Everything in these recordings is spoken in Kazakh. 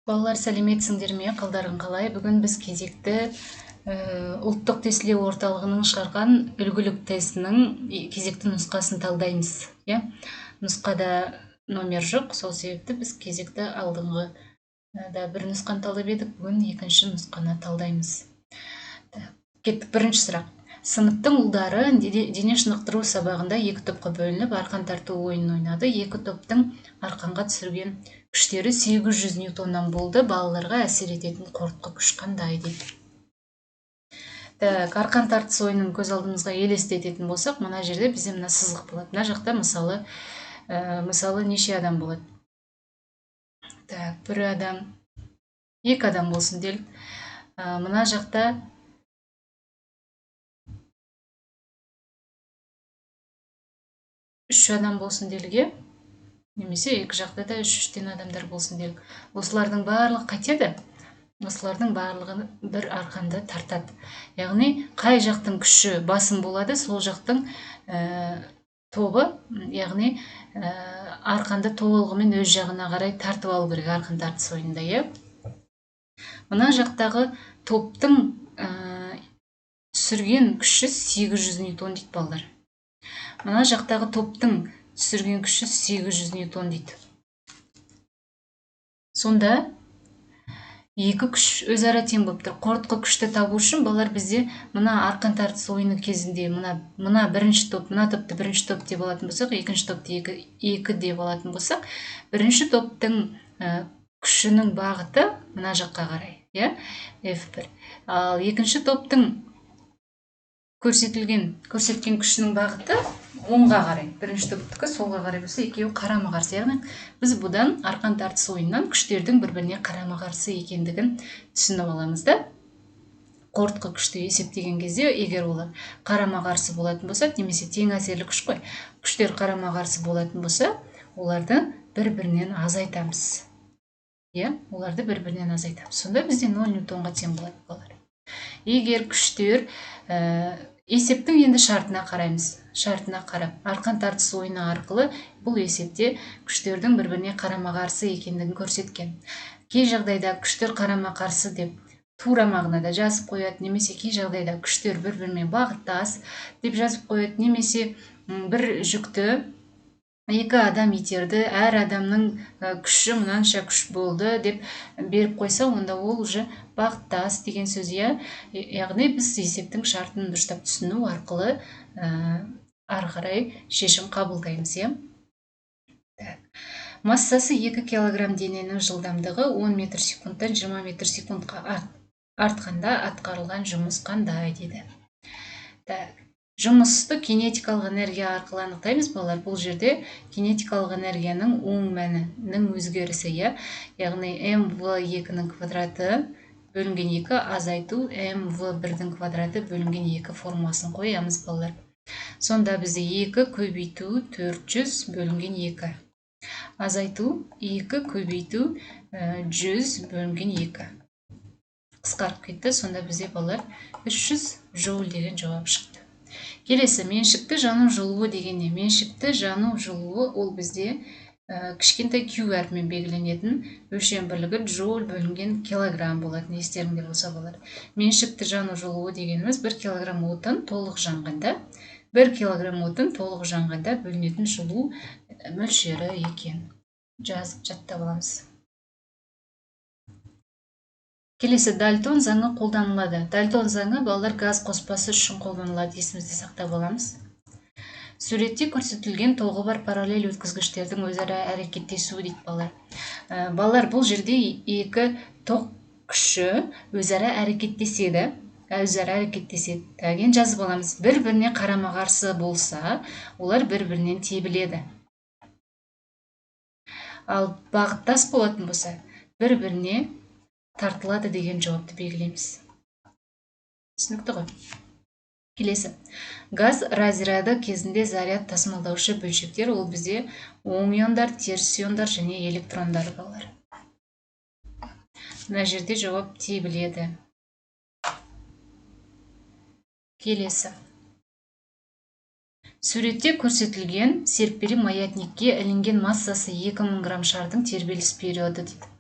Балалар, сәлеметсіңдер ме? Қалдарың қалай? Бүгін біз кезекті ұлттық тестілеу орталығының шығарған үлгілік тестінің кезекті нұсқасын талдаймыз. Нұсқада номер жоқ, сол себепті біз кезекті алдыңғы бір нұсқаны талдап едік, бүгін екінші нұсқаны талдаймыз. Кеттік, бірінші сұрақ. Сыныптың ұлдары дене шынықтыру сабағында екі топқа бөлініп, арқан тарту ойынын ойнады. Екі топтың арқанға түсірген күштері 800 ньютоннан болды. Балаларға әсер ететін қорытқы күш қандай дейді. Арқан тартыс ойынын көз алдымызға елестететін болсақ, мына жерде бізде мына сызық болады. Мына жақта мысалы неше адам болады? Бір адам, екі адам болсын делік. Мына жақта үш адам болсын делге, немесе екі жақта да үштен адамдар болсын делік. Осылардың барлығы қайтеді? Осылардың барлығы бір арқанды тартады. Яғни қай жақтың күші басым болады, сол жақтың тобы, яғни арқанды толығымен өз жағына қарай тартып алу керек арқан тартыс ойынында. Мына жақтағы топтың түсірген күші 800 ньютон дейді балалар. Мына жақтағы топтың түсірген күші 800 ньютон дейді. Сонда екі күш өзара тең болып тұр. Қорытқы күшті табу үшін балалар бізде мына арқан тартыс ойыны кезінде мына бірінші топ, мына топты бірінші топ деп алатын болсақ, екінші топты екі деп алатын болсақ, бірінші топтың күшінің бағыты мына жаққа қарай, F1. Ал екінші топтың көрсеткен күшінің бағыты оңға қарай. Бірінші топтікі солға қарай болса, екеуі қарама-қарсы. Яғни біз бұдан арқан тартыс ойыннан күштердің бір-біріне қарама-қарсы екендігін түсініп аламыз да. Қорытқы күшті есептеген кезде, егер олар қарама-қарсы болатын болса, немесе тең әсерлі күш қой, күштер қарама-қарсы болатын болса, оларды бір-бірінен азайтамыз. Оларды бір-бірінен азайтамыз. Сонда бізде 0 ньютонға тең болады балалар. Егер күштер есептің енді шартына қараймыз. Шартына қарап, арқан тартыс ойыны арқылы бұл есепте күштердің бір-біріне қарама-қарсы екендігін көрсеткен. Кей жағдайда күштер қарама-қарсы деп тура мағынада жазып қояды, немесе кей жағдайда күштер бір-бірімен бағыттас деп жазып қояды, немесе бір жүкті екі адам итерді, әр адамның күші мынанша күш болды деп беріп қойса, онда ол уже бағыттас деген сөз. Яғни біз есептің шартын дұрыстап түсіну арқылы ары қарай шешім қабылдаймыз. Массасы 2 килограмм дененің жылдамдығы 10 метр секундтан 20 метр секундқа артқанда атқарылған жұмыс қандай дейді. Жұмысты кинетикалық энергия арқылы анықтаймыз балалар. Бұл жерде кинетикалық энергияның оң мәнінің өзгерісі, яғни mv2-ның квадраты бөлінген 2 азайту mv1-дің квадраты бөлінген 2 формуласын қоямыз балалар. Сонда бізде 2 көбейту 400 бөлінген 2. Азайту 2 көбейту 100 бөлінген 2. Қысқарып кетті. Сонда бізде балалар 300 жоуль деген жауап шықты. Келесі, меншікті жану жылуы дегенде, меншікті жану жылуы ол бізде кішкентай Q әрпімен белгіленетін өлшем бірлігі джоуль бөлінген килограмм болатын, естеріңде болса болар. Меншікті жану жылуы дегеніміз 1 килограмм отын толық жанғанда, 1 килограмм отын толық жанғанда бөлінетін жылу мөлшері екен. Жазып жаттап аламыз. Келесі, Дальтон заңы қолданылады. Дальтон заңы балалар газ қоспасы үшін қолданылады, есімізде сақтап аламыз. Суретте көрсетілген тоғы бар параллель өткізгіштердің өзара әрекеттесуі дейді балалар. Балалар, бұл жерде екі тоқ күші өзара әрекеттеседі. Деген жазып аламыз. Бір-біріне қарама-қарсы болса, олар бір-бірінен тебіледі. Ал бағыттас болатын болса, бір-біріне тартылады деген жауапты белгілейміз. Түсінікті ғой. Келесі. Газ разряды кезінде заряд тасымалдаушы бөлшектер ол бізде оң иондар, теріс иондар және электрондар балалар. Мына жерде жауап тебіледі. Келесі. Суретте көрсетілген серппелі маятникке ілінген массасы 2000 грамм шардың тербеліс периоды дейді.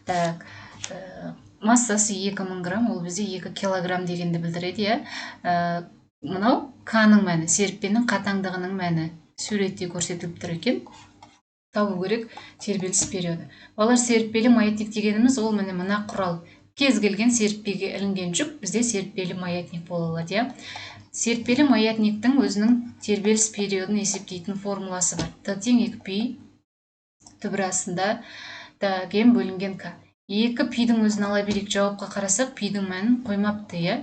Так, массасы 2000 грамм, ол бізде 2 килограмм дегенді білдіреді, иә. Мынау К-ның мәні, серіппенің қатаңдығының мәні суретте көрсетіліп тұр екен. Табу керек тербеліс периоды. Балар, серіппелі маятник дегеніміз ол мына құрал. Кез келген серіппеге ілінген жүк бізде серіппелі маятник бола алады, иә. Серіппелі маятниктің өзінің тербеліс периодын есептейтін формуласы бар. Т тең 2π түбір астында ген бөлінген К. 2π-дің өзін ала берейік, жауапқа қарасақ, пи-дің мәнін қоймапты, иә.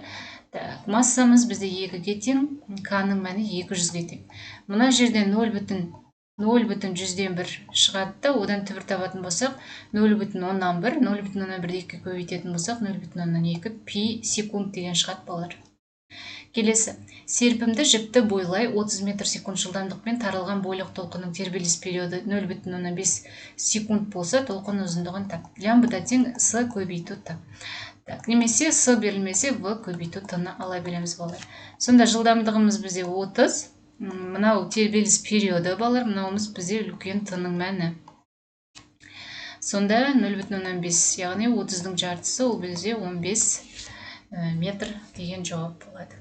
Массамыз бізде 2-ге тең, К-ның мәні 200-ге тең. Мына жерден 0,1 шығады да, одан түбір табатын болсақ, 0,1, 0,1-ді 2-ге көбейтетін болсақ, 0,2 пи секунд деген шығады, балар. Келесі, серпімді жіпті бойлай 30 метр секунд жылдамдықпен таралған бойлық толқынның тербеліс периоды 0,5 секунд болса, толқын ұзындығын тап. Лямбда тең С көбейту Т. Немесе С берілмесе В көбейту Т-ны ала береміз, балар. Сонда жылдамдығымыз бізде 30, мынау тербеліс периоды, балар, мынауымыз бізде үлкен Т-ның мәні. Сонда 0,5, яғни 30-дің жартысы, ол бізде 15 метр деген жауап болады.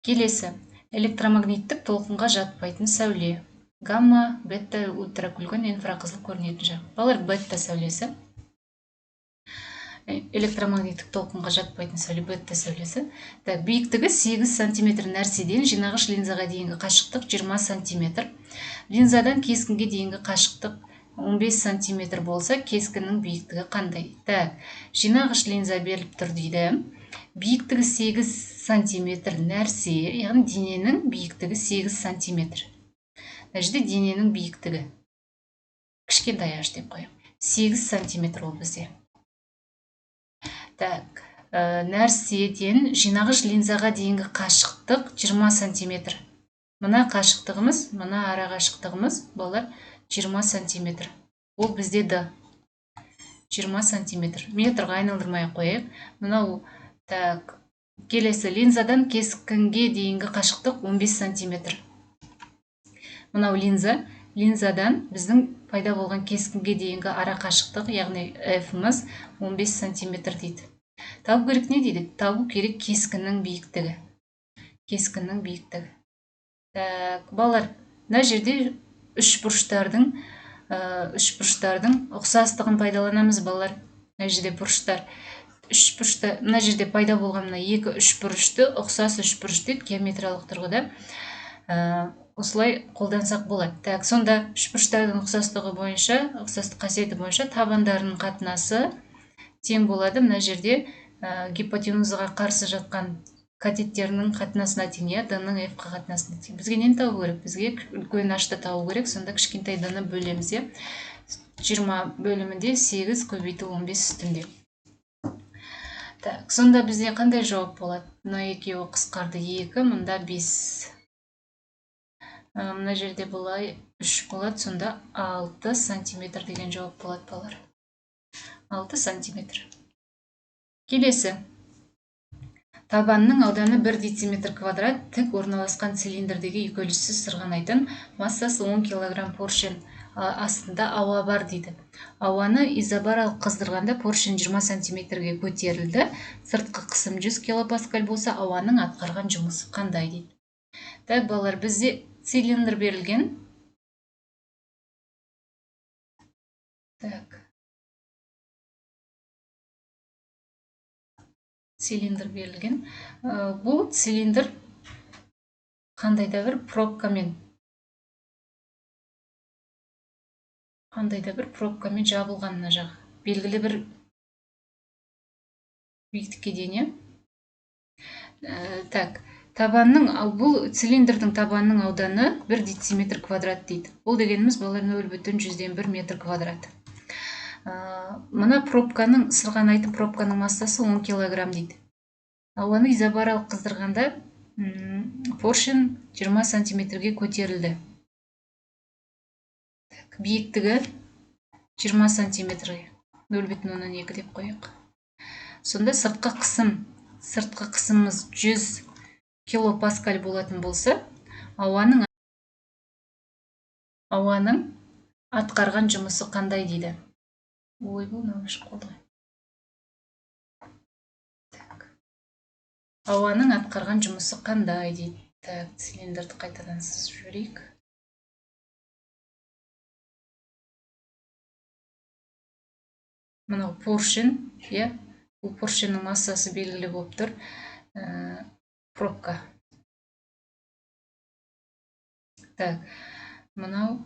Келесі, электромагниттік толқынға жатпайтын сәуле. Гамма, бетта, ультракүлгін, инфрақызыл көрінетін жақ. Балар, бетта сәулесі. Электромагниттік толқынға жатпайтын сәуле, бетта сәулесі. Биіктігі 8 сантиметр нәрседен жинағыш линзаға дейінгі қашықтық 20 сантиметр. Линзадан кескінге дейінгі қашықтық 15 сантиметр болса, кескіннің биіктігі қандай? Жинағыш линза беріліп тұр дейді. Биіктігі 8 сантиметр нәрсе, яғни дененің биіктігі 8 сантиметр. Әжде дененің биіктігі кішкентай аш деп қоям. 8 сантиметр ол бізде. Нәрседен жинағыш линзаға дейінгі қашықтық 20 сантиметр. Мына қашықтығымыз, мына ара қашықтығымыз, балар, 20 сантиметр. Ол бізде Д. 20 сантиметр. Метрға айналдырмай қойып. Мынау, келесі, линзадан кескінге дейінгі қашықтық 15 сантиметр. Мынау линзадан біздің пайда болған кескінге дейінгі ара қашықтық, яғни F-мыз 15 сантиметр дейді. Табу керек не дейді? Табу керек кескіннің биіктігі. Кескіннің биіктігі. Балар, мына жерде үш бұрыштардың ұқсастығын пайдаланамыз, балар. Мына жерде бұрыштар. Мына жерде пайда болған екі үш бұрышты ұқсас үш бұрыш дейді, геометриялық тұрғыда. Осылай қолдансақ болады. Сонда үш бұрыштардың ұқсастығы бойынша, ұқсастық қасиеті бойынша табандарының қатынасы тең болады. Мына жерде гипотенузаға қарсы жатқан катеттерінің қатынасына тең, Д-ның F-қа қатынасына тең. Бізге нені табу керек? Бізге үлкен ашты табу керек. Сонда кішкентай Д-ны бөлеміз. 20 бөлімінде 8 көбейту 15 үстінде. Сонда бізде қандай жауап болады? Мына екеуі қысқарды 2, мұнда 5. Мына жерде бұлай 3 болады, сонда 6 сантиметр деген жауап болады, балар. 6 сантиметр. Келесі. Табанның ауданы 1 дециметр квадрат тік орналасқан цилиндрдегі үйкеліссіз сырғанайтын массасы 10 килограмм поршень астында ауа бар дейді. Ауаны изобаралық қыздырғанда поршень 20 сантиметрге көтерілді. Сыртқы қысым 100 килопаскаль болса, ауаның атқарған жұмысы қандай дейді. Балар, бізде цилиндр берілген. Цилиндр берілген. Бұл цилиндр қандай да бір пробкамен жабылған мына жағы. Белгілі бір биіктікке дейін. Бұл цилиндрдің табанның ауданы 1 дециметр квадрат дейді. Ол дегеніміз, балар, 0,1 метр квадрат. Мына сырғанайтын пробканың массасы 10 килограмм дейді. Ауаны изобаралық қыздырғанда поршень 20 сантиметрге көтерілді. Биіктігі 20 сантиметрге, 0,2 деп қойық. Сонда сыртқы қысымымыз 100 килопаскаль болатын болса, ауаның ауаның атқарған жұмысы қандай дейді. Ой, бұл нөмір қолды. Ауаның атқарған жұмысы қандай дейді. Так, цилиндрді қайтадан сызып жіберейік. Мынау поршень, иә? Бұл поршеннің массасы белгілі болып тұр. Пробка. Так, мынау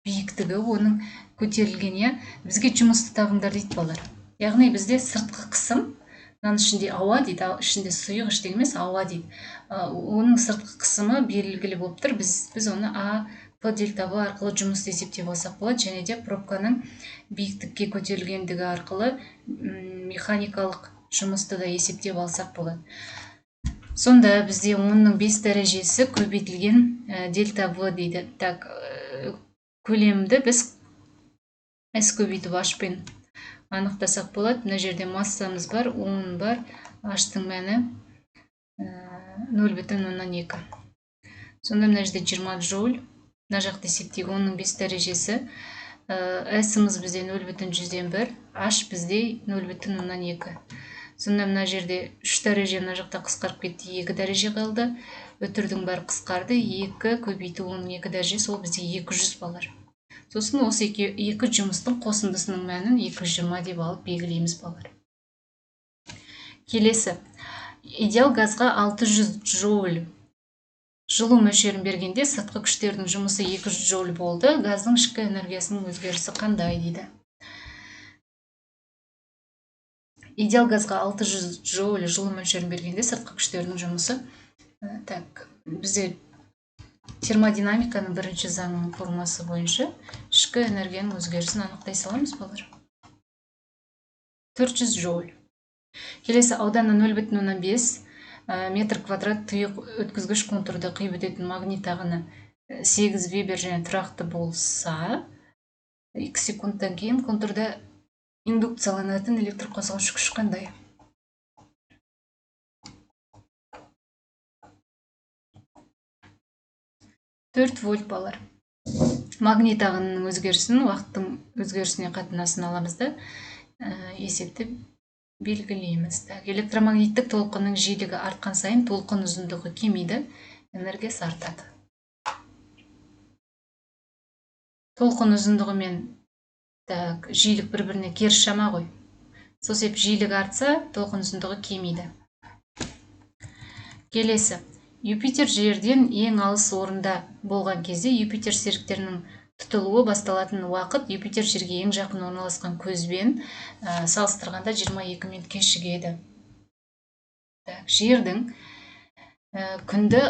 биіктігі, оның көтерілгені. Бізге жұмысты табыңдар дейді балалар. Яғни бізде сыртқы қысым, мынаның ішінде ауа дейді, ішінде сұйық ештеңе емес, ауа дейді. Оның сыртқы қысымы белгілі болып тұр. Біз оны А П дельта В арқылы жұмысты есептеп алсақ болады, және де пробканың биіктікке көтерілгендігі арқылы механикалық жұмысты да есептеп алсақ болады. Сонда бізде оның 5 дәрежесі көбейтілген дельта В дейді. Так, көлемді біз S көбейтіп H-пен анықтасақ болады. Мына жерде массамыз бар, 10 бар, H-тың мәні 0,2. Сонда мына жерде 20 джоуль. Мына жақты есептейік, оның 5 дәрежесі. S-іміз бізде 0,1, H бізде 0,2. Сонда мына жерде 3 дәреже мына жақта қысқарып кетті, 2 дәреже қалды. Өтірдің бәрі қысқарды, 2 көбейту оның 2 дәреже, сол бізде 200 балар. Сосын осы екі жұмыстың қосындысының мәнін 220 деп алып белгілейміз балар. Келесі, идеал газға 600 джоуль жылу мөлшерін бергенде сыртқы күштердің жұмысы 200 джоуль болды. Газдың ішкі энергиясының өзгерісі қандай дейді. Идеал газға 600 джоуль жылу мөлшерін бергенде сыртқы күштердің жұмысы. Так, бізде термодинамиканың бірінші заңының формуласы бойынша ішкі энергияның өзгерісін анықтай саламыз балар. 400 джоуль. Келесі, ауданы 0,5 метр квадрат тұйық өткізгіш контурды қиып өтетін магнит ағыны 8 вебер және тұрақты болса, 2 секундтан кейін контурда индукцияланатын электр қозғаушы күш қандай? Төрт вольт балар. Магнит ағынының өзгерісін уақыттың өзгерісіне қатынасын аламыз да есептеп белгілейміз. Электромагниттік толқынның жиілігі артқан сайын толқын ұзындығы кемейді, энергиясы артады. Толқын ұзындығы мен жиілік бір-біріне керіс шама ғой. Сол себеп жиілік артса, толқын ұзындығы кемейді. Келесі, Юпитер жерден ең алыс орында болған кезде Юпитер серіктерінің тұтылуы басталатын уақыт Юпитер жерге ең жақын орналасқан көзбен салыстырғанда 22 минут кешігеді. Жердің күнді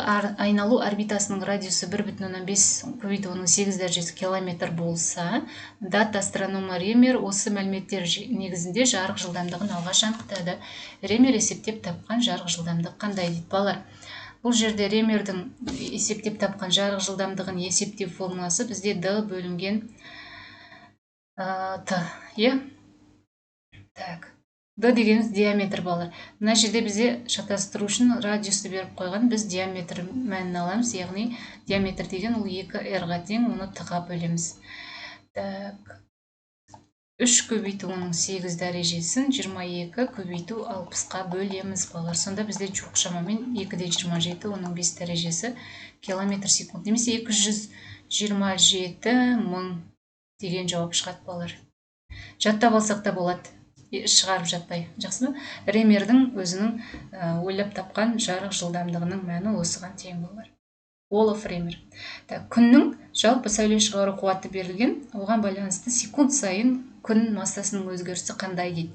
айналу орбитасының радиусы 1,5 көбейту оның 8 дәрежесі километр болса, дат астрономы Ремер осы мәліметтер негізінде жарық жылдамдығын алғаш анықтады. Ремер есептеп тапқан жарық жылдамдығы қандай дейді балар? Бұл жерде Ремердің есептеп тапқан жарық жылдамдығын есептеу формуласы бізде D бөлінген Т. Так, D дегеніміз диаметр балар. Мына жерде бізде шатастыру үшін радиусты беріп қойған, біз диаметр мәнін аламыз, яғни диаметр деген ол 2R-ға тең, оны Т-ға бөлеміз. Так, 3 көбейту оның 8 дәрежесін 22 көбейту 60-ға бөлеміз балар. Сонда бізде жуық шамамен 2,27 оның 5 дәрежесі километр секунд. Немесе 227 мың деген жауап шығады балар. Жаттап алсақ та болады, шығарып жатпай. Жақсы ма? Ремердің өзінің ойлап тапқан жарық жылдамдығының мәні осыған тең балар. Олаф Ремер. Күннің жалпы сәуле шығару қуаты берілген, оған байланысты секунд сайын күн массасының өзгерісі қандай дейді.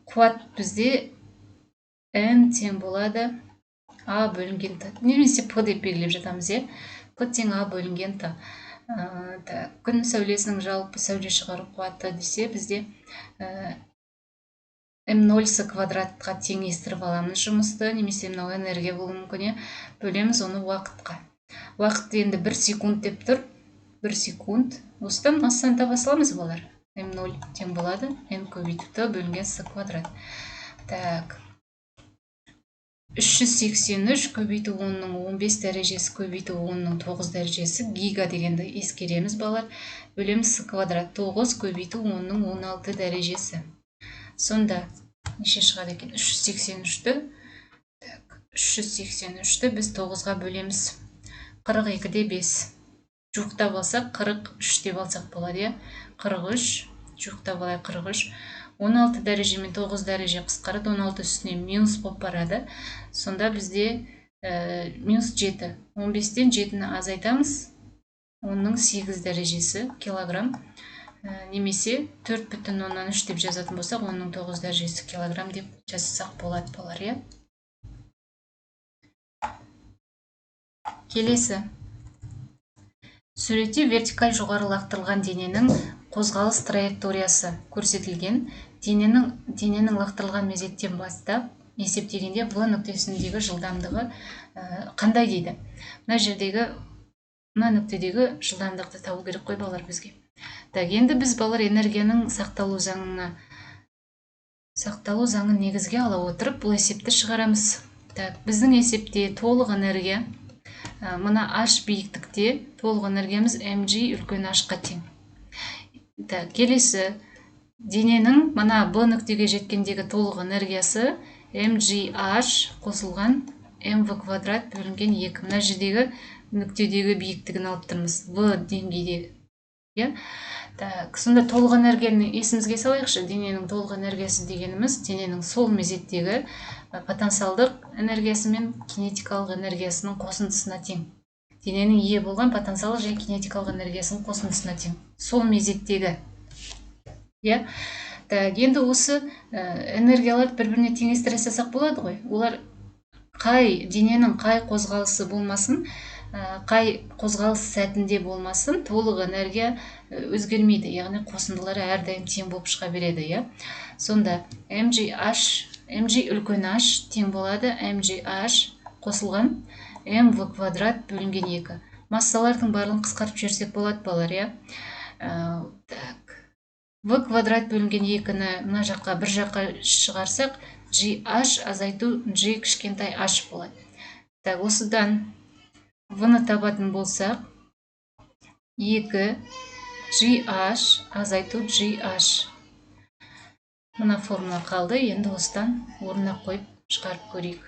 Қуат бізде N тең болады А бөлінген Т. Немесе П деп белгілеп жатамыз, П тең А бөлінген Т. Күн сәулесінің жалпы сәуле шығару қуаты десе, бізде М0 квадратқа теңестіріп аламыз жұмысты, немесе мынау энергия болуы мүмкін, бөлеміз оны уақытқа. Уақыт енді 1 секунд деп тұр. 1 секунд. Осыдан массаны таба саламыз балар. М0 тең болады N көбейту Т бөлінген С квадрат. Так. 383 көбейту 10-ның 15 дәрежесі көбейту 10-ның 9 дәрежесі гига дегенді ескереміз балар. Бөлеміз с квадрат 9 көбейту 10-ның 16 дәрежесі. Сонда неше шығады екен? 383-ті біз 9-ға бөлеміз. 42-де 5. Жуықтап алсақ 43 деп алсақ болады. 43, жуықтап алай 43. 16 дәреже мен 9 дәреже қысқарады, 16 үстіне минус болып барады. Сонда бізде минус 7. 15-тен 7-ні азайтамыз. 10-ның 8 дәрежесі килограмм. Немесе 4,3 деп жазатын болсақ, 10-ның 9 дәрежесі килограмм деп жазсақ болады балар. Келесі. Суретте вертикаль жоғары лақтырылған дененің қозғалыс траекториясы көрсетілген. Дененің лақтырылған мезеттен бастап есептегенде В нүктесіндегі жылдамдығы қандай дейді. Мына нүктедегі жылдамдықты табу керек қой балар бізге. Енді біз балар энергияның сақталу заңын негізге ала отырып бұл есепті шығарамыз. Біздің есепте толық энергия мына H биіктікте толық энергиямыз mg үлкен H-қа тең. Келесі дененің мына B нүктеге жеткендегі толық энергиясы mgh қосылған mv квадрат бөлінген 2. Мына жердегі нүктедегі биіктігін алып тұрмыз. В деңгейдегі. Сонда толық энергияны есімізге салайықшы. Дененің толық энергиясы дегеніміз дененің сол мезеттегі потенциалдық энергиясы мен кинетикалық энергиясының қосындысына тең. Дененің ие болған потенциалдық және кинетикалық энергиясының қосындысына тең. Сол мезеттегі. Енді осы энергияларды бір-біріне теңестіре салсақ болады ғой. Олар дененің қай қозғалысы болмасын, қай қозғалыс сәтінде болмасын, толық энергия өзгермейді. Яғни қосындылары әрдайым тең болып шыға береді. Сонда mg үлкен h тең болады mgh қосылған mv квадрат бөлінген 2. Массалардың барлығын қысқартып жіберсек болады балар. В квадрат бөлінген 2-ні мына жаққа бір жаққа шығарсақ, gh азайту g кішкентай h болады. Осыдан v-ны табатын болсақ, 2 gh азайту gh. Мына формула қалды. Енді осыдан орнына қойып шығарып көрейік.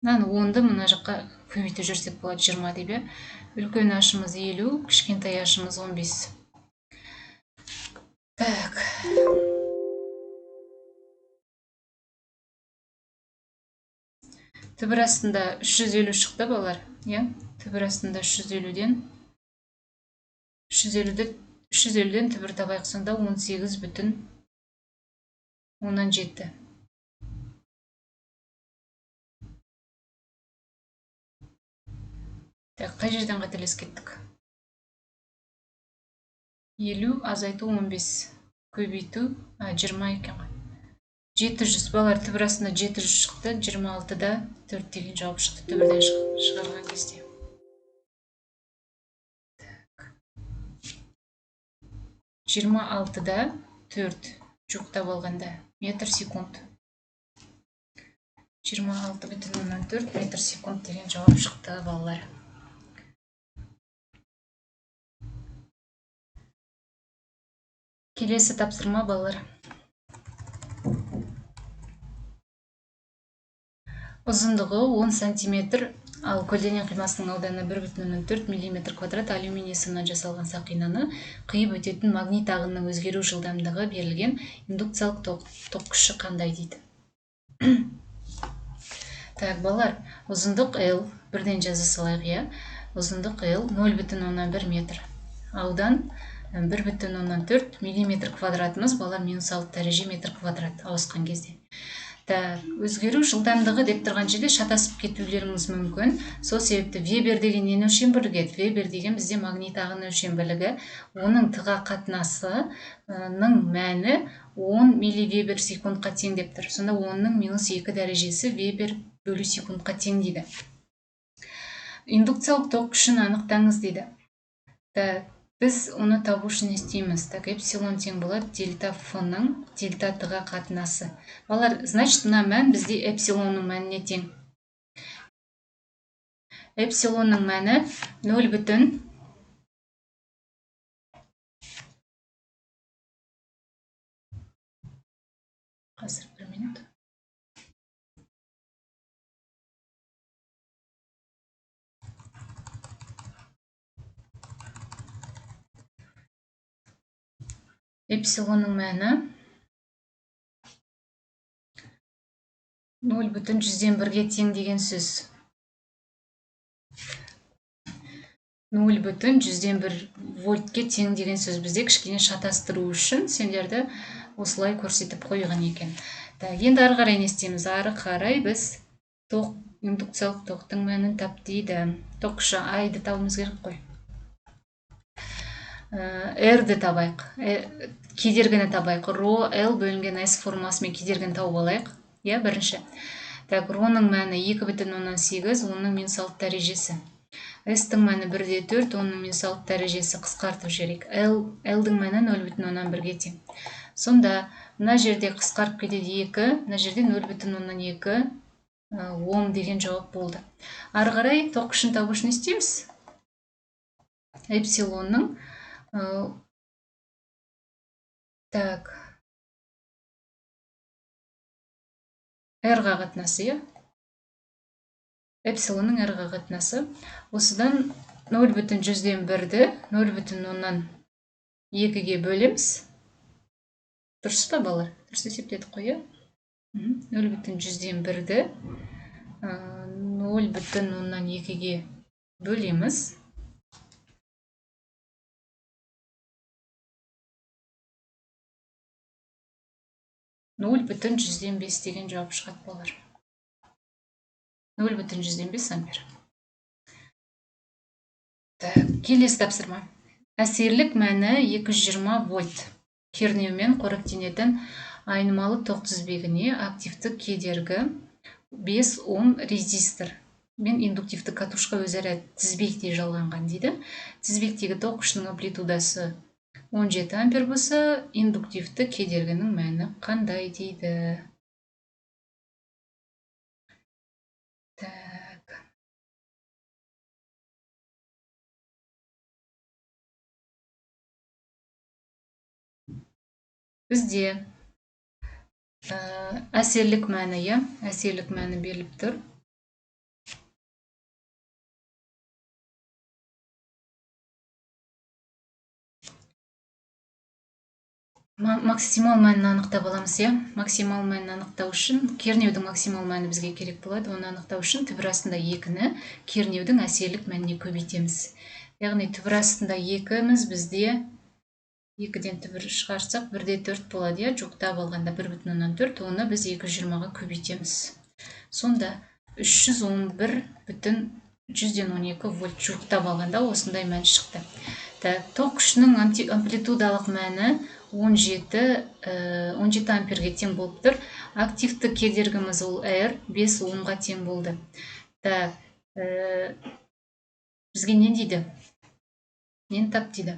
Мынаны 10-ды мына жаққа көбейтіп жүрсек болады 20 деп. Үлкен h-ымыз 50, кішкентай h-ымыз 15. Түбір астында 350 шықты балар. Түбір астында 350-ден түбір табайық, сонда 18,7. Қай жерден қателес кеттік? 50 азайту 15 көбейту 20 екен ғой. 700 балар, түбір астында 700 шықты, 26-да 4 деген жауап шықты түбірден шығарған кезде. 26-да 4 жуықтап алғанда метр секунд. 26,4 метр секунд деген жауап шықты балалар. Келесі тапсырма балалар. Ұзындығы 10 сантиметр, ал көлденең қимасының ауданы 1,4 мм квадрат алюминий сымнан жасалған сақинаны қиып өтетін магнит ағынның өзгеру жылдамдығы берілген индукциялық ток күші қандай дейді. Балалар, ұзындық L бірден жаза салайық. Ұзындық L 0,1 метр. Аудан 1,4 мм квадратымыз балар -6 дәреже метр квадрат ауысқан кезде. Өзгеру жылдамдығы деп тұрған жерде шатасып кетулеріңіз мүмкін. Сол себепті Вебер деген нені өлшем бірлігі? Вебер деген бізде магнит ағын өлшем бірлігі. Оның тыға қатынасының мәні 10 милливебер секундқа тең деп тұр. Сонда 10-ның -2 дәрежесі вебер бөлу секундқа тең дейді. Индукциялық ток күшін анықтаңыз дейді. біз оны табу үшін не істейміз? Так, эпсилон тең болады дельта ф-ның дельта т-ға қатынасы. Балалар, значит, мына мән бізде эпсилонның мәніне тең. Эпсилонның мәні 0 бүтін қазір бір минут. Эпсилонның мәні 0 бүтін 100-1-ге тең деген сөз. 0 бүтін 100-1 вольтке тең деген сөз. Бізде кішкене шатастыру үшін сендерді осылай көрсетіп қойған екен. Енді ары қарай не істейміз? Ары қарай біз индукциялық тоқтың мәнін тап дейді. Тоқшы I-ды табуымыз керек қой. R-ді табайық. Кедергіні табайық. Ро L бөлінген S формасымен кедергіні тауып алайық. Бірінші. Ро-ның мәні 2,8, оның -6 дәрежесі. S-тің мәні 1,4, оның -6 дәрежесі қысқартып жіберейік. L-дің мәні 0,1-ге тең. Сонда, мына жерде қысқарып кетеді 2, мына жерде 0,2 Ом деген жауап болды. Ары қарай тоқ күшін табу үшін істейміз. Эпсилонның R-ға қатынасы, эпсилонның R-ға қатынасы. Осыдан 0,100-ді 0,2-ге бөлеміз. Дұрыс па, балар? Дұрыс есептедік қой, 0,100-ді 0,2-ге бөлеміз. 0,105 деген жауап шығады болар. 0,105 ампер. Келесі тапсырма. Әсерлік мәні 220 вольт. Кернеумен қоректенетін айнымалы тоқ тізбегіне активті кедергі 5 Ом резистор мен индуктивті катушка өзара тізбекте жалғанған дейді. Тізбектегі тоқ күшінің амплитудасы 17 ампер болса, индуктивті кедергінің мәні қандай дейді. Бізде әсерлік мәні беріліп тұр. Максимал мәнін анықтап аламыз, максимал мәнін анықтау үшін кернеудің максимал мәні бізге керек болады. Оны анықтау үшін түбір астында 2-ні кернеудің әсерлік мәніне көбейтеміз. Яғни түбір астында 2-міз бізде 2-ден түбір шығарсақ 1,4 болады, жоқтап алғанда 1,4, оны біз 220-ға көбейтеміз. Сонда 311,112 вольт жоқтап алғанда осындай мән шықты. Тоқ күшінің амплитудалық мәні 17 амперге тең болып тұр. Активті кедергіміз ол R 5 Омға тең болды. Бізге не дейді? Нені тап дейді?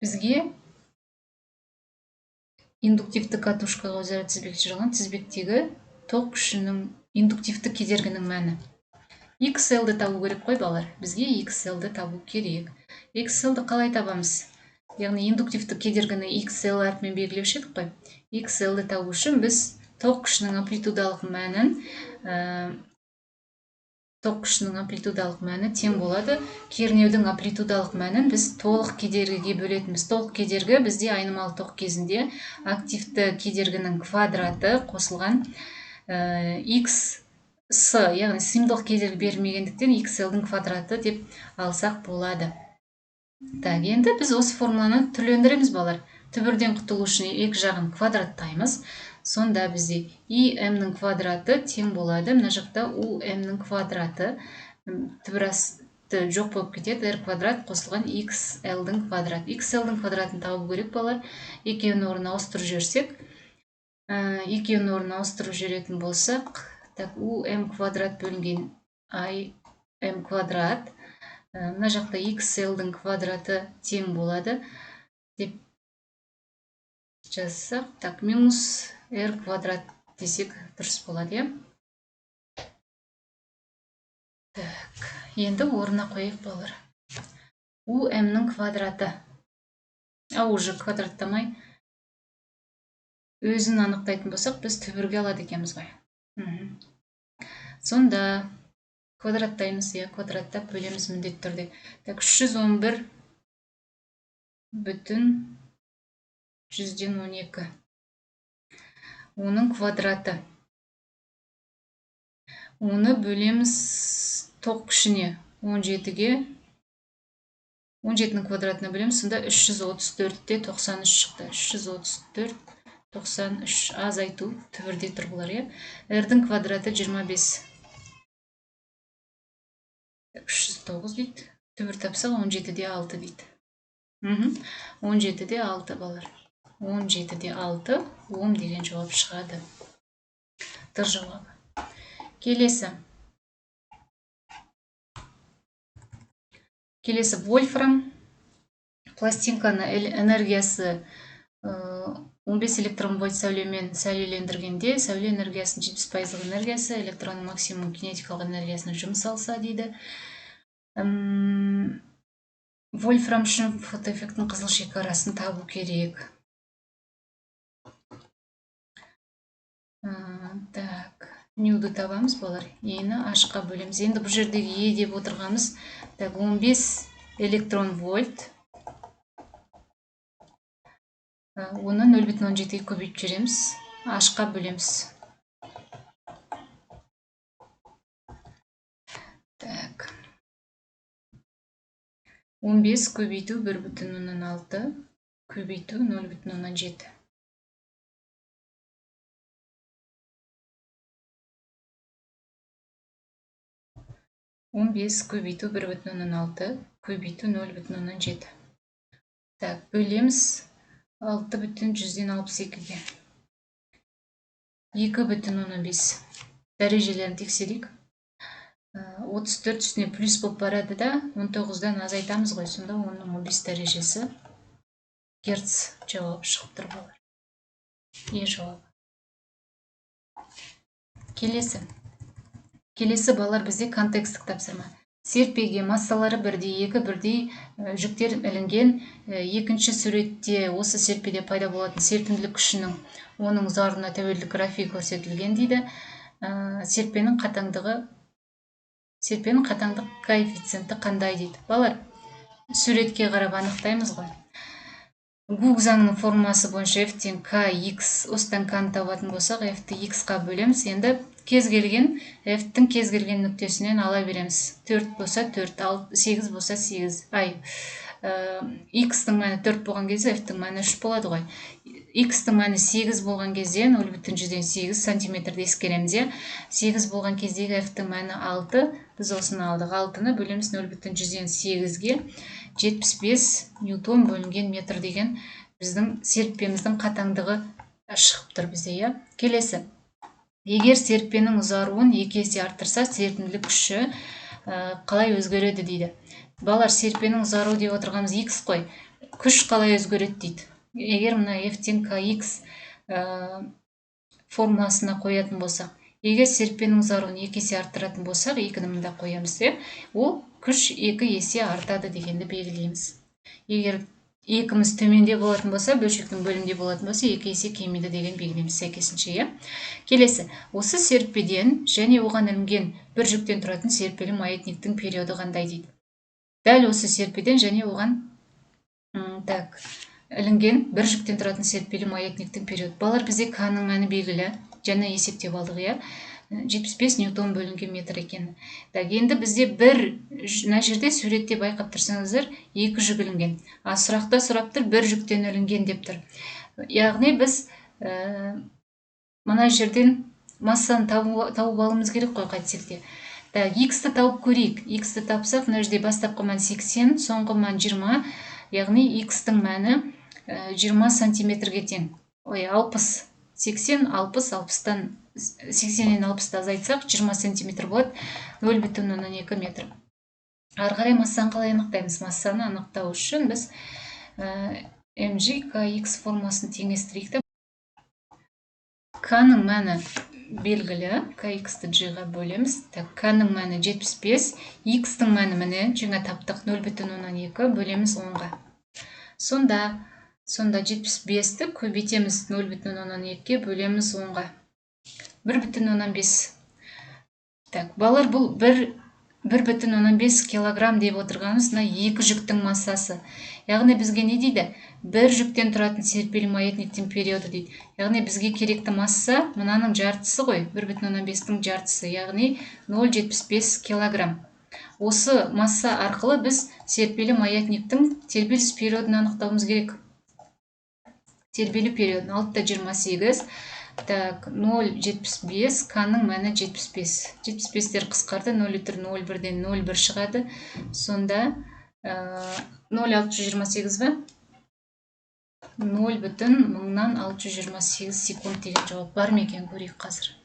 Бізге индуктивті катушкаға өзара тізбекте жалған тізбектегі тоқ күшінің индуктивті кедергінің мәні. XL-ді табу керек қой, балар. Бізге XL-ді табу керек. XL-ді қалай табамыз? Яғни индуктивті кедергіні XL әрпімен белгілеуші едік қой. XL-ді табу үшін біз тоқ күшінің амплитудалық мәні тең болады. Кернеудің амплитудалық мәнін біз толық кедергіге бөлетіміз. Толық кедергі бізде айнымалы тоқ кезінде активті кедергінің квадраты қосылған X яғни символдық кедергі бермегендіктен XL-дің квадраты деп алсақ болады. Енді біз осы формуланы түрлендіреміз, балар. Түбірден құтылу үшін екі жағын квадраттаймыз. Сонда бізде IM-ның квадраты тең болады. Мына жақта UM-ның квадраты түбір асты жоқ болып кетеді. R квадрат қосылған XL-дің квадраты. XL-дің квадратын табу керек, балар. Екеуінің орнына ауыстырып жіберсек, екеуінің орнына ауыстырып жіберетін болсақ, Так, у м квадрат бөлінген ай м квадрат. Мына жақта xl-дің квадраты тең болады деп жазсақ, так, минус r квадрат десек дұрыс болады, иә? Так, енді орнына қойып балар. У м-ның квадраты. Уже квадраттамай өзін анықтайтын болсақ, біз түбірге алады екенбіз ғой. Сонда квадраттаймыз, иә, квадраттап бөлеміз міндетті түрде. Так, 311 бүтін 112. Оның квадраты. Оны бөлеміз тоқ күшіне 17-ге. 17-ның квадратына бөлеміз, сонда 334-те 93 шықты. 334, 93 азайту түбірде тұр бұлар, иә. R-дің квадраты 25. 309 дейді. Түбір тапсақ 17-де 6 дейді. 17-де 6 балар. 17-де 6, 10 деген жауап шығады. Дұрыс жауабы. Келесі вольфрам пластинканы энергиясы 15 электрон вольт сәулемен сәулелендіргенде сәуле энергиясының 70% энергиясы электронның максимум кинетикалық энергиясына жұмсалса дейді. Вольфрам үшін фотоэффекттің қызыл шекарасын табу керек. Так, ньюді табамыз балар. Ені ашқа бөлеміз. Енді бұл жердегі е деп отырғамыз. Так, 15 электрон вольт. Оны 0,17-ге көбейіп жүреміз. Ашқа бөлеміз. Так. 15 көбейту 1,6, көбейту 0,17. Көбейту 1,6, көбейту 0,17. Так, бөлеміз 6,162-ге. 2,15. Дәрежелерін тексерейік. 34 үстіне плюс болып барады да, 19-дан азайтамыз ғой, сонда 15 дәрежесі. Герц жауап шығып тұр болар. Е жауабы. Келесі балар бізде контекстік тапсырма. Серпеге массалары бірдей, бірдей жүктер ілінген. Екінші суретте осы серпеде пайда болатын серпімділік күшінің оның ұзарына тәуелді график көрсетілген дейді. Серпенің қатаңдық коэффициенті қандай дейді. Балар, суретке қарап анықтаймыз ғой. Гук заңының формасы бойынша f тең kx, осыдан k-ны табатын болсақ, f-ті x-қа бөлеміз. Енді f-тің кез келген нүктесінен ала береміз. 4 болса 4, 8 болса 8. X-тің мәні 4 болған кезде f-тің мәні 3 болады ғой. X-тің мәні 8 болған кезде 0,8 сантиметрді ескереміз. 8 болған кездегі f-тің мәні 6. Біз осыны алдық. 6-ны бөлеміз 0,8-ге. 75 ньютон бөлінген метр деген біздің серіппеміздің қатаңдығы шығып тұр бізде. Келесі. Егер серіппенің ұзаруын 2 есе арттырса, серпімділік күші қалай өзгереді дейді. Балар, серіппенің ұзаруы деп отырғанымыз x қой. Күш қалай өзгереді дейді. Егер мына f тең kx формуласына қоятын болсақ, егер серіппенің ұзаруын 2 есе арттыратын болсақ, 2-ні мында қоямыз. Ол күш 2 есе артады дегенді белгілейміз. Егер 2-міз төменде болатын болса, бөлшектің бөлімде болатын болса, 2 есе кемиді деген белгілейміз сәйкесінше. Келесі, осы серіппеден және оған ілінген бір жүктен тұратын серіппелі маятниктің периоды қандай дейді. Дәл осы серіппеден және оған ілінген бір жүктен тұратын серіппелі маятниктің периоды. Балар, бізде k-ның мәні белгілі, және есептеп алдық. 75 ньютон бөлінген метр екен. Енді бізде мына жерде суретте байқап тұрсаңыздар, 2 жүк ілінген. Сұрақта сұрап тұр, бір жүктен ілінген деп тұр. Яғни біз мына жерден массаны тауып алуымыз керек қой қайтсек те. X-ті тауып көрейік. X-ті тапсақ, мына жерде бастапқы мән 80, соңғы мән 20. Яғни X-тің мәні 20 сантиметрге тең. 60 80, 60, 60-тан 80-нен 60-ты азайтсақ 20 сантиметр болады, 0,2 метр. Ары қарай массаны қалай анықтаймыз? Массаны анықтау үшін біз mg kx формасын теңестірейік. К-ның мәні белгілі, kx-ті g-ға бөлеміз. К-ның мәні 75, x-тің мәні міне жаңа таптық 0,2 бөлеміз 10-ға. Сонда 75-ті көбейтеміз 0,2 бөлеміз 10-ға. 1,5. Балар, бұл 1,5 килограмм деп отырғанымыз екі жүктің массасы. Яғни бізге не дейді? Бір жүктен тұратын серпелі маятниктің периоды дейді. Яғни бізге керекті масса мынаның жартысы ғой, 1,5-тің жартысы, яғни 0,75 килограмм. Осы масса арқылы біз серпелі маятниктің тербеліс периодын анықтауымыз керек. Тербелі периодын 6-28, 0,75, К-ның мәні 75. 75-тер қысқарды, 0,01-ден 0,1 шығады. Сонда 0,628 ба? 0,628 секунд деген жауап бар ма екен, көрейік қазір.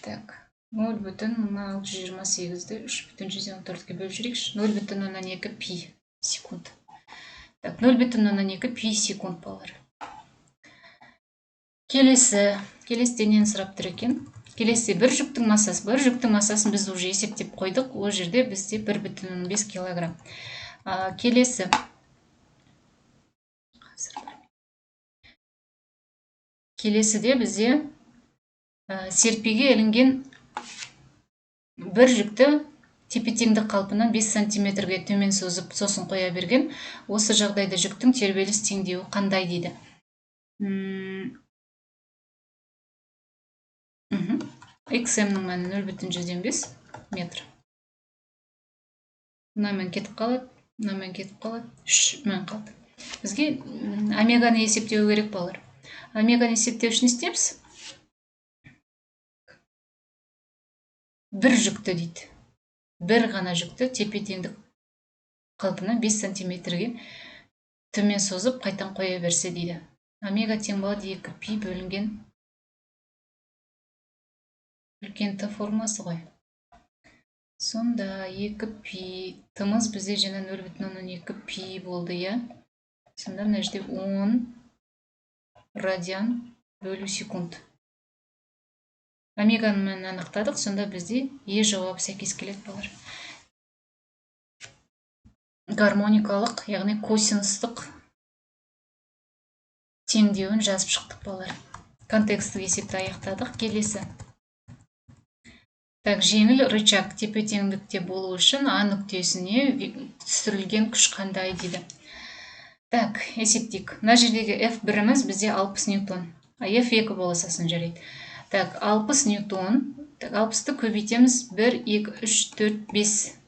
Так, 0,628-ді 3,14-ге бөліп жүрейікші. 0,2 пи секунд. Так, 0,2 пи секунд балар. Келесі нені сұрап тұр екен? Келесі бір жүктің массасын біз уже есептеп қойдық. Ол жерде бізде 1,5 килограмм. Келесіде бізде серпеге ілінген бір жүкті тепе-теңдік қалпынан 5 сантиметрге төмен созып, сосын қоя берген. Осы жағдайда жүктің тербеліс теңдеуі қандай дейді? XM-ның мәні 0,105 метр. Мынамен кетіп қалады, 3 мән қалды. Бізге омеганы есептеу керек балар. Омеганы есептеу үшін істейміз? Бір жүкті дейді. Бір ғана жүкті тепе-теңдік қалпынан 5 сантиметрге төмен созып, қайтан қоя берсе дейді. Омега тең болады 2 пи бөлінген үлкен Т формасы ғой. Сонда 2 пи, Т-мыз бізде жаңа 0,2 пи болды, я. Сонда мына жерде 10 радиан бөлу секунд. Омеганың мәнін анықтадық, сонда бізде жауап сәйкес келеді балар. Гармоникалық, яғни косинустық теңдеуін жазып шықтық балар. Контекстік есепті аяқтадық. Келесі. Так, жеңіл рычаг тепе-теңдікте болу үшін А нүктесіне түсірілген күш қандай дейді. Так, есептейік. Мына жердегі F1-іміз бізде 60 ньютон. F2 боласасын жарайды. Так, 60 ньютон. Так, 60-ты көбейтеміз 1, 2, 3, 4, 5.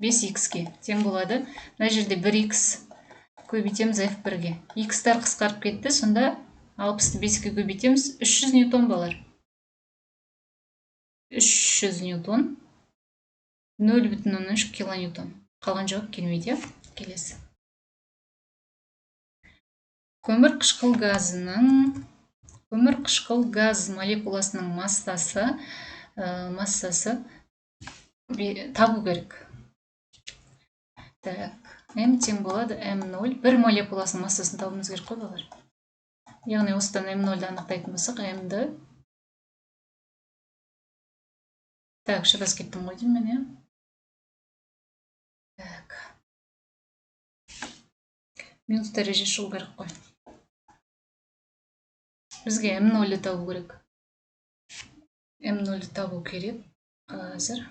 5х-ге тең болады. Мына жерде 1х көбейтеміз F1-ге. Х-тар қысқарып кетті, сонда 60-ты 5-ге көбейтеміз 300 ньютон балар. 300 ньютон, 0,3 килоньютон. Қалған жауап келмейді. Келесі. Көмір қышқыл газ молекуласының массасы табу керек. Так, М тең болады М0. Бір молекуласының массасын табуымыз керек қой балар. Яғни осыдан М0-ді анықтайтын болсақ, М-ді. Так, шырас кеттім ғой деймін мен, Так. Минус дәреже шығу керек қой. Бізге М0-ді табу керек. М0-ді табу керек. Қазір.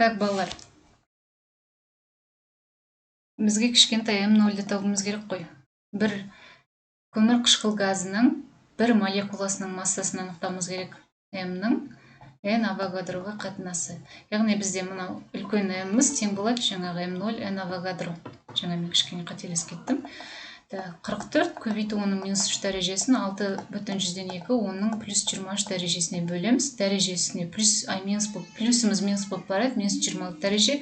Так, балалар. бізге кішкентай М0-ді табуымыз керек қой. Бір көмір қышқыл газының бір молекуласының массасын анықтауымыз керек. М-нің N авогадроға қатынасы. Яғни бізде мынау үлкен М-міз тең болады жаңағы М0 N авогадро. Жаңа мен кішкене қателесіп кеттім. 44 көбейту оның минус 3 дәрежесін 6,2 оның плюс 23 дәрежесіне бөлеміз. Дәрежесіне плюсіміз минус болып барады, минус 26 дәреже.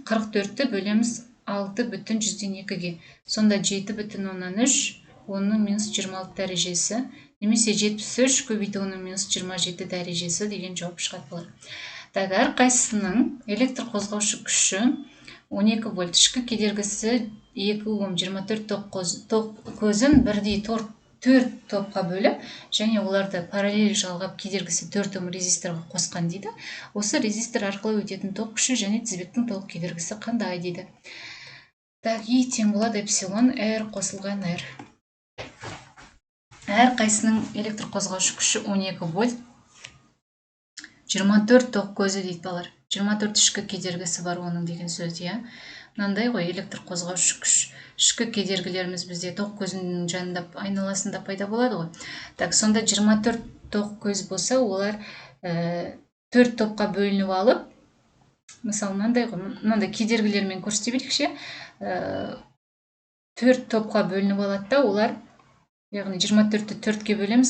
44-ті бөлеміз 6,2-ге. Сонда 7,3 оның минус 26 дәрежесі. Немесе 73 көбейту оның минус 27 дәрежесі деген жауап шығады болар. Әр қайсысының электр қозғаушы күші 12 вольт, ішкі кедергісі 2 Ом, 24 тоқ көзін бірдей 4 топқа бөліп, және оларды параллель жалғап кедергісі 4 Ом резисторға қосқан дейді. Осы резистор арқылы өтетін тоқ күші және тізбектің толық кедергісі қандай дейді. И тең болады эпсилон R қосылған R. Әр қайсының электр қозғаушы күші 12 вольт, 24 тоқ көзі дейді балар. 24 ішкі кедергісі бар оның деген сөз, иә. Мынандай ғой электр қозғаушы күш. Ішкі кедергілеріміз бізде тоқ көзінің жанында айналасында пайда болады ғой. Сонда 24 тоқ көз болса, олар 4 топқа бөлініп алып, мысалы мынандай ғой, мынандай кедергілермен көрсете берейікші, 4 топқа бөлініп алады да, олар, яғни 24-ті 4-ке бөлеміз,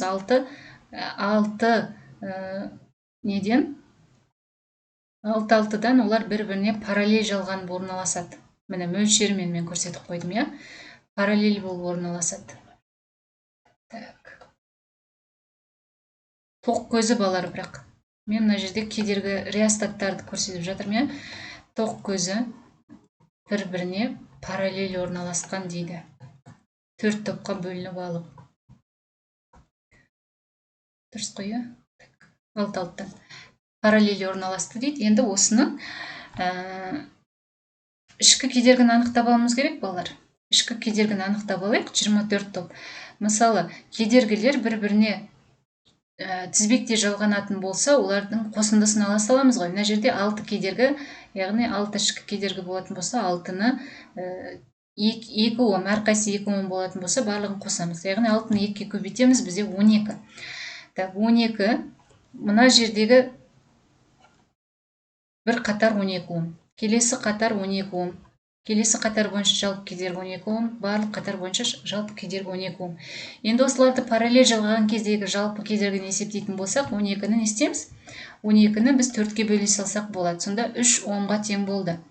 6-6-дан олар бір-біріне параллель жалғанып орналасады. Міне мөлшерімен мен көрсетіп қойдым, иә? Параллель болып орналасады. Тоқ көзі балар бірақ. Мен мына жерде кедергі реостаттарды көрсетіп жатырмын, иә? Тоқ көзі бір-біріне параллель орналасқан дейді. 4 топқа бөлініп алып. Дұрыс қой, иә? 6-6-тан параллель орналасты дейді. Енді осының ішкі кедергіні анықтап алуымыз керек, балар. Ішкі кедергіні анықтап алайық, 24 топ. Мысалы, кедергілер бір-біріне тізбекте жалғанатын болса, олардың қосындысын ала саламыз ғой. Мына жерде 6 кедергі, яғни 6 ішкі кедергі болатын болса, 6-ны 2 Ом, әрқайсы 2 Ом болатын болса, барлығын қосамыз. Яғни 6-ны 2-ке көбейтеміз, бізде 12. 12, мына жердегі бір қатар 12 Ом. Келесі қатар 12 Ом. Келесі қатар бойынша жалпы кедергі 12 Ом, барлық қатар бойынша жалпы кедергі 12 Ом. Енді осыларды параллель жалғаған кездегі жалпы кедергіні есептейтін болсақ, 12-ні не істейміз? 12-ні біз 4-ке бөле салсақ болады. Сонда 3 Омға тең болды.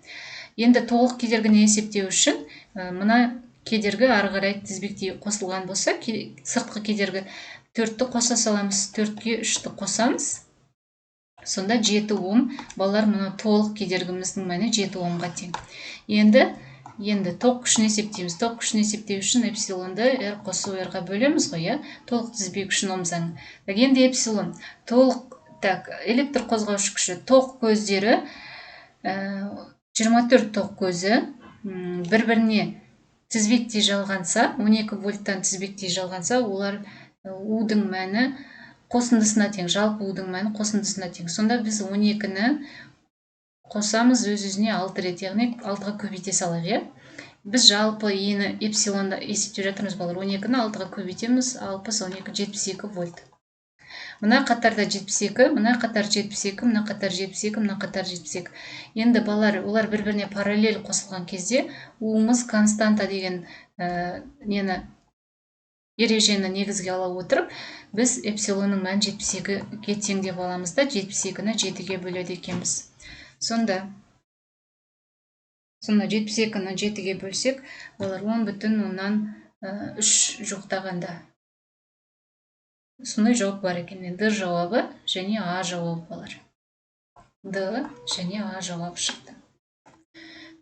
Енді толық кедергіні есептеу үшін мына кедергі ары қарай тізбектей қосылған болса, сыртқы кедергі 4-ті қоса саламыз, 4-ке 3-ті қосамыз. Сонда 7 Ом, балар мұны толық кедергіміздің мәні 7 Омға тең. Енді тоқ күшін есептейміз. Тоқ күшін есептеу үшін эпсилонды R қосу R-ға бөлеміз ғой, иә? Толық тізбек үшін Ом заңы. Енді эпсилон толық, электр қозғаушы күші тоқ көздері 24 тоқ көзі бір-біріне тізбектей жалғанса, 12 вольттан тізбектей жалғанса, олар U-дің мәні қосындысына тең, жалпы U-дің мәні қосындысына тең. Сонда біз 12-ні қосамыз өз-өзіне 6 рет, яғни 6-ға көбейте салайық, иә? Біз жалпы ені эпсилонда есептеп жатырмыз, балар. 12-ні 6-ға көбейтеміз, 6-12, 72 вольт. Мына қатарда 72, мына қатар 72, мына қатар 72, мына қатар 72. Енді балар, олар бір-біріне параллель қосылған кезде, U-мыз константа деген ережені негізге ала отырып, біз эпсилонның мән 72-ге тең деп аламыз да, 72-ні 7-ге бөледі екенбіз. Сонда 72-ні 7-ге бөлсек, олар 10,3 жоқтағанда. Сондай жауап бар екен. Д жауабы және А жауабы балар. Д және А жауабы шықты.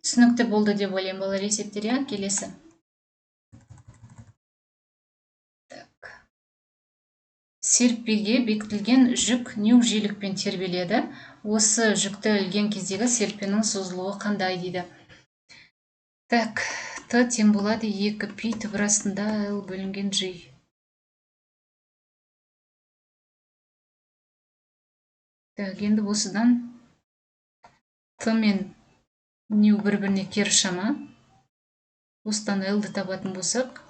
Түсінікті болды деп ойлаймын, балар, есептер, келесі. Серппеге бекітілген жүк неук жиілікпен тербеледі. Осы жүкті ілген кездегі серппенің созылуы қандай дейді. Т тең болады 2 пи түбір астында L бөлінген G. Енді осыдан Т мен ню бір-біріне кері шама. Осыдан L-ді табатын болсақ,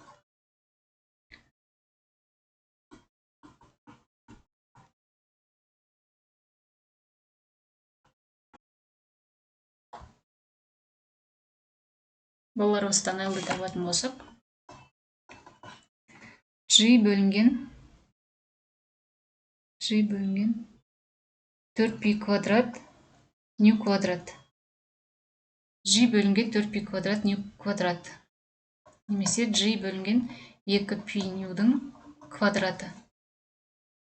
балалар осыдан L-ді табатын болсақ, G бөлінген 4π квадрат ню квадрат. G бөлінген 4π квадрат ню квадрат. Немесе G бөлінген 2π нюдің квадраты.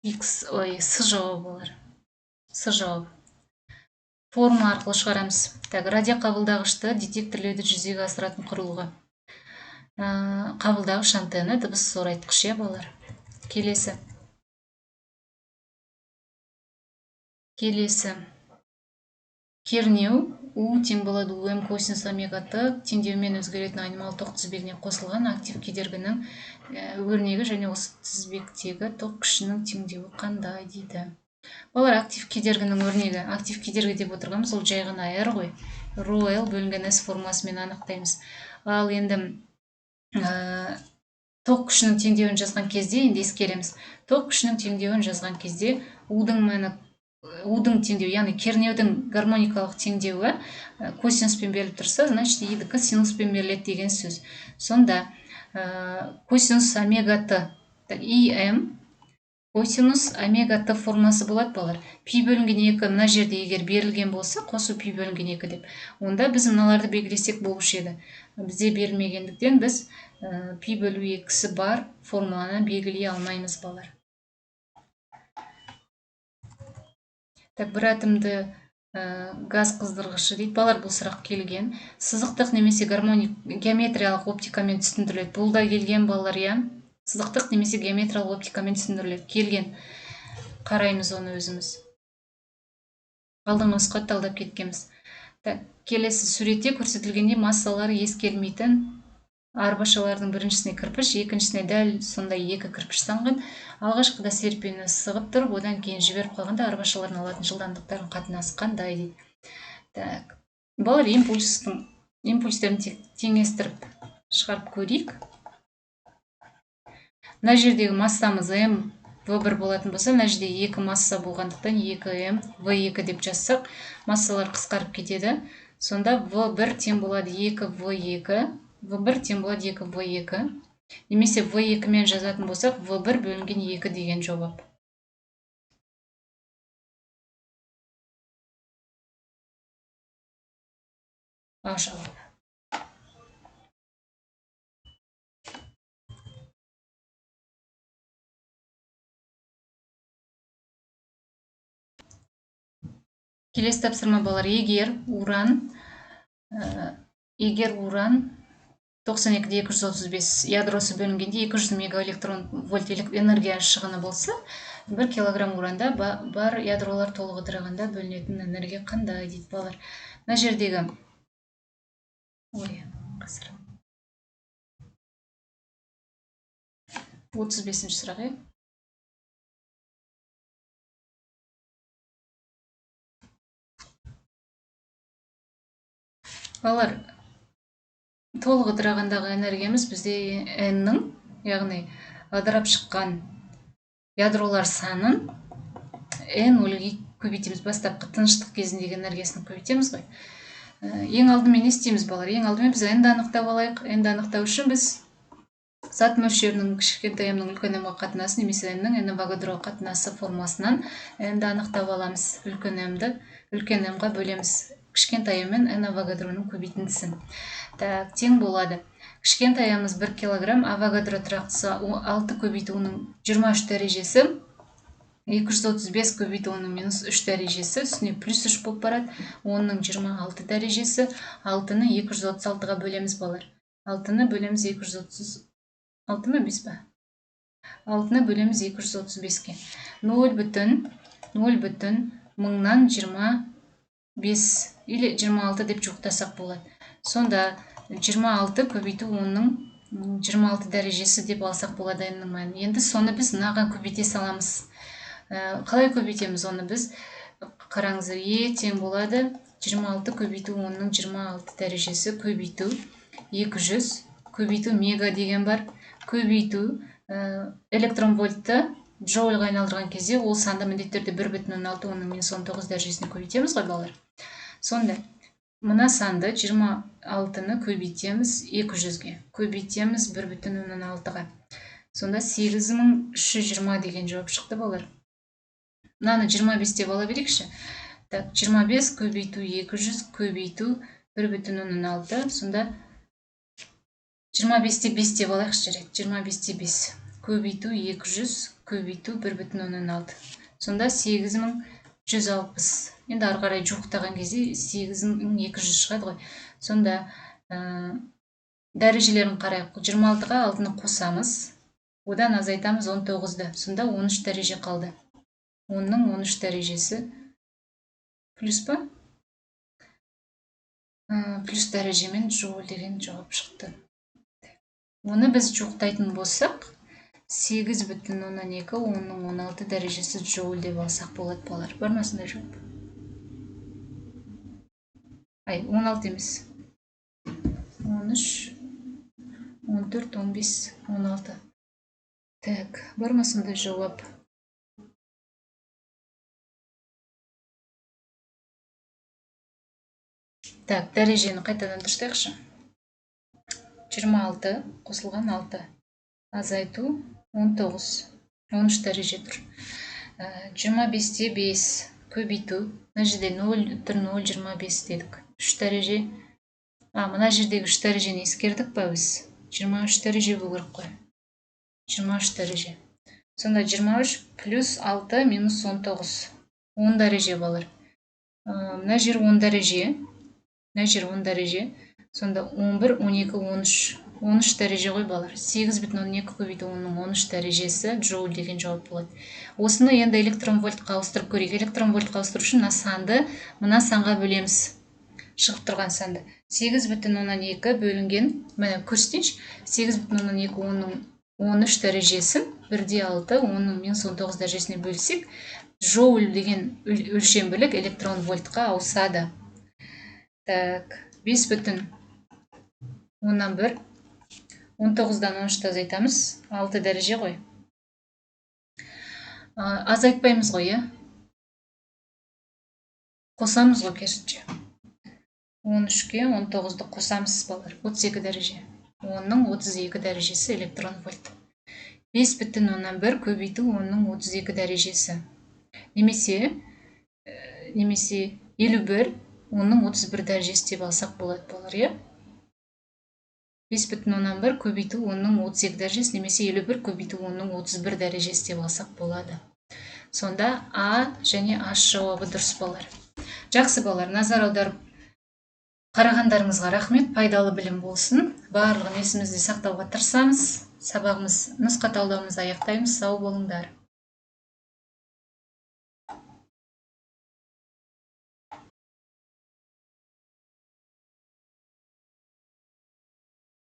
С жауабы болар. С жауабы. Форма арқылы шығарамыз. Радиоқабылдағышты детекторлерді жүзеге асыратын құрылғы. Қабылдағыш антенна, дыбыс зорайтқыш, балалар. Келесі. Кернеу U тең болады УМ косинус омега-Т теңдеуімен өзгеретін айнымалы тоқ тізбегіне қосылған актив кедергінің өрнегі және осы тізбектегі тоқ күшінің теңдеуі қандай дейді. Балалар, актив кедергінің өрнегі. Актив кедергі деп отырғанымыз ол жай ғана R ғой. ρL бөлінген S формасымен анықтаймыз. Ал енді тоқ күшінің теңдеуін жазған кезде, енді ескереміз. Тоқ күшінің теңдеуін жазған кезде удың теңдеуі, яғни кернеудің гармоникалық теңдеуі косинуспен беріліп тұрса, значит, едікі синуспен беріледі деген сөз. Сонда косинус омега-Т, ИМ косинус омега-Т формасы болады, балар. Пи бөлінген 2 мына жерде егер берілген болса, қосу пи бөлінген 2 деп. Онда біз мыналарды белгілесек болушы еді. Бізде берілмегендіктен біз пи бөлу 2-сі бар формуланы белгілей алмаймыз, балар. Бір атомды газ қыздырғышы дейді. Балар, бұл сұрақ келген. Сызықтық немесе геометриялық оптикамен түсіндіріледі. Бұл да келген, балар, я. Сызықтық немесе геометриялық оптикамен түсіндіріледі. Келген. Қараймыз оны өзіміз. Алдыңғы нұсқа талдап кеткенбіз. Келесі суретте көрсетілгенде массалары ескермейтін арбашалардың біріншісіне кірпіш, екіншісіне дәл сондай 2 кірпіш салынған. Алғашқыда серпені сығып тұрып, одан кейін жіберіп қалғанда арбашалардың алатын жылдамдықтарын қатынасы қандай дейді. Балалар, импульстерін теңестіріп шығарып көрейік. Мына жердегі массамыз М В1 болатын болса, мына жерде 2 масса болғандықтан 2М В2 деп жазсақ, массалар қысқарып кетеді. Сонда В1 тең болады 2В2, В1 тең болады 2В2. Немесе В2 мен жазатын болсақ, В1 бөлінген 2 деген жауап. А жауап. Келесі тапсырма, балар, егер уран 92-235 ядросы бөлінгенде 200 мегаэлектрон вольт энергия шығыны болса, 1 килограмм уранда бар ядролар толық ыдырағанда бөлінетін энергия қандай дейді, балар. Мына жердегі 35-ші сұрақ, балар, толық ыдырағандағы энергиямыз бізде N-нің, яғни ыдырап шыққан ядролар санын N өлге көбейтеміз. Бастапқы тыныштық кезіндегі энергиясын көбейтеміз ғой. Ең алдымен не істейміз, балар? Ең алдымен біз N-ді анықтап алайық. N-ді анықтау үшін біз зат мөлшерінің кішкентай m-нің үлкен m-ға қатынасы немесе n-нің n-Авогадро қатынасы формасынан n-ді анықтап аламыз. Үлкен m-ға бөлеміз. Кішкентай m-мен n-Авогадроның көбейтіндісін. Тең болады. Кішкентай m-із 1 килограмм, Авогадро тұрақтысы 6 көбейту оның 23 дәрежесі, 235 көбейту оның минус 3 дәрежесі, үстіне плюс 3 болып барады, оның 26 дәрежесі, 6-ны 236-ға бөлеміз, балар. 6-ны бөлеміз 230, 6-ны 5 ба? 6-ны бөлеміз 235-ке. 0,025 или 26 деп жоқтасақ болады. Сонда 26 көбейту оның 26 дәрежесі деп алсақ болады n-нің мәнін. Енді соны біз мынаған көбейте саламыз. Қалай көбейтеміз оны біз? Қараңыздар, e тең болады 26 көбейту 10-ның 26 дәрежесі көбейту 200 көбейту мега деген бар. Көбейту электрон вольтты джоульға айналдырған кезде ол санды міндетті түрде 1,6 оның -19 дәрежесіне көбейтеміз ғой балалар. Сонда мына санды 26-ны көбейтеміз 200-ге, көбейтеміз 1,6-ға. Сонда 8320 деген жауап шықты балалар. Мынаны 25 деп ала берейікші. Так, 25 көбейту 200 көбейту 1,6. Сонда 25-те 5 деп алайықшы жарайды. 25-те 5 көбейту 200 көбейту 1,6. Сонда 8160. Енді ары қарай жуықтаған кезде 8200 шығады ғой. Сонда дәрежелерін қарайық. 26-ға алтыны қосамыз. Одан азайтамыз 19-ды. Сонда 13 дәреже қалды. 10-ның 13 дәрежесі плюс па? Плюс дәрежемен джоуль деген жауап шықты. Оны біз жуықтайтын болсақ, 8,2, 10-ның 16 дәрежесі джоуль деп алсақ болады балалар. Бар ма сондай жауап? 16 емес. 13, 14, 15, 16. Так, бар ма сондай жауап? Так, дәрежені қайтадан дұрыстайықшы. 26 қосылған 6. Азайту 19. 13 дәреже тұр. 25-те 5 көбейту. Мына жерде 0, 25 дедік. 3 дәреже. Мына жердегі 3 дәрежені ескердік па біз? 23 дәреже болу керек қой. 23 дәреже. Сонда 23 плюс 6 минус 19. 10 дәреже балар. Мына жер 10 дәреже. Мына жер 10 дәреже. Сонда 11, 12, 13. 13 дәреже ғой балар. 8,12 көбейту 10-ның 13 дәрежесі джоуль деген жауап болады. Осыны енді электрон вольтқа ауыстырып көрейік. Электрон вольтқа ауыстыру үшін санды мына санға бөлеміз. Шығып тұрған санды. 8,12 бөлінген, мәне көрсетейінші. 8,12 10-ның 13 дәрежесін 1,6 10-ның -19 дәрежесіне бөлсек, джоуль деген өлшем бөлік электрон вольтқа ауысады. Так, 5,1 19-дан 13-ті азайтамыз. 6 дәреже ғой. Азайтпаймыз ғой, қосамыз ғой керісінше. 13-ке 19-ды қосамыз балар. 32 дәреже. 10-ның 32 дәрежесі электрон вольт. 5,1 көбейту 10-ның 32 дәрежесі. Немесе 51 10-ның 31 дәрежесі деп алсақ болады балар, 5,1 көбейту 10-ның 32 дәрежесі, немесе 51 көбейту 10-ның 31 дәрежесі деп алсақ болады. Сонда А және Аш жауабы дұрыс балар. Жақсы балар, назар аударып қарағандарыңызға рахмет, пайдалы білім болсын. Барлығын есімізде сақтауға тырысамыз. Сабағымыз, нұсқа талдауымызды аяқтаймыз. Сау болыңдар.